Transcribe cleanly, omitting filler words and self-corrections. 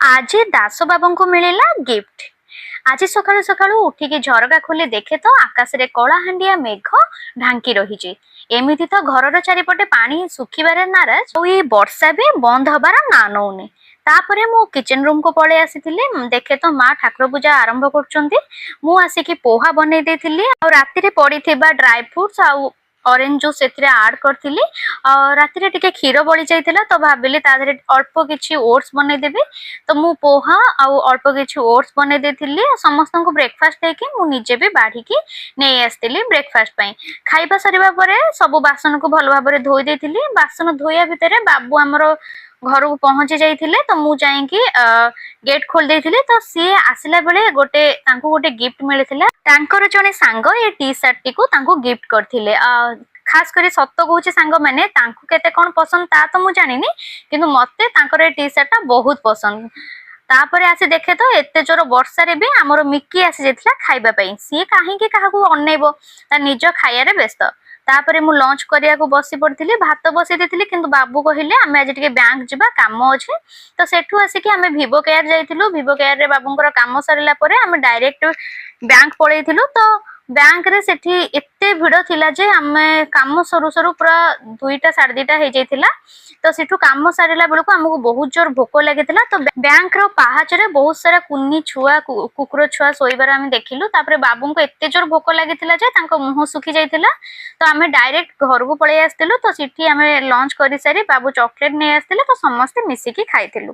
आज दास बाबू को मिलला गिफ्ट। आज सकाळु सकाळु उठिकी झरका खोली देखे तो आकाश रे कलाहांडिया मेघ ढांकी रही। एमिति तो घरर चारिपटे पानी सुखिबारे नाराज और ये वर्षा भी बंद हबार ना नौनी। तापरे मु किचन रूम को पळे आसीथिली देखे तो माँ ठाकुर पूजा आरंभ करछंती। मु आसिकी पोहा बनै देथिली और राति रे पड़िथिबा ड्राई फ्रूट्स आ ऑरेंज जूस एथिरे ऐड करथिली। राति रे टिके क्षीर बळी जाइतिला तो भाबिली ता धरे अल्प किछि ओट्स बनै देबी। तो मु पोहा आ अल्प किछि ओट्स बनै देथिली। समस्त को ब्रेकफास्ट देकी मु निजे भी बाढ़ी की नै आस्तिली ब्रेकफास्ट पई। खाइबा सरिबा परे सब बासन को भल भाबरे धोई देथिली। बासन धोया भितरे बाबू हमरो घर को पहुंची जाइथिले तो मु जाईकी गेट खोल देथिले। तो सी आसिला बेले गोटे गिफ्ट मिलिथिला। तांकर जने सांग ए टी शर्ट टी को तांको गिफ्ट करथिले। खास करी सत्य कहूँ सांग मैंने तांको केते कौन पसंद ता तो मु जानिनी, किंतु मते तांकर टी शर्ट बहुत पसंद। तापरे आसी देखे तो एते जोर वर्षा रे भी हमरो मिक्की आसी जेथिला खाइबा पई। सी काहे के काहाकू अनेइबो, ता निज खाइया रे व्यस्त। तापरे मु लंच करिया को बसी पड़थिली। भात बसी देथिली किंतु बाबू कहिले आमे आज टिके बैंक जिबा काम अछि। तो सेठू आसी कि आमे विवो केयर जाइथिलु। विवो केयर रे बाबूंकर काम सरिला परे आमे डायरेक्ट बैंक पळेइथिलु। तो बैंक रे सेठी एते भिड़ थिला जे आमे काम सरू सरू पूरा 2टा 2:30 हे जाइथिला। तो सेठू काम सारिला बेलको हमको बहुत जोर भोक लागिथिला। तो बैंक रो पाहाच रे बहुत सारा कुन्नी छुआ कुकुर छुआ सोइबार आमे देखिलु। तापरे बाबू को एते जोर भोक लागिथिला जे तांको मुंह सुखी जाइथिला। तो आमे डायरेक्ट घर को पळे आस्तिलु। तो सेठी आमे लंच करि सारी बाबू चॉकलेट नै आस्तिले तो समस्त मिसी की खाइथिलु।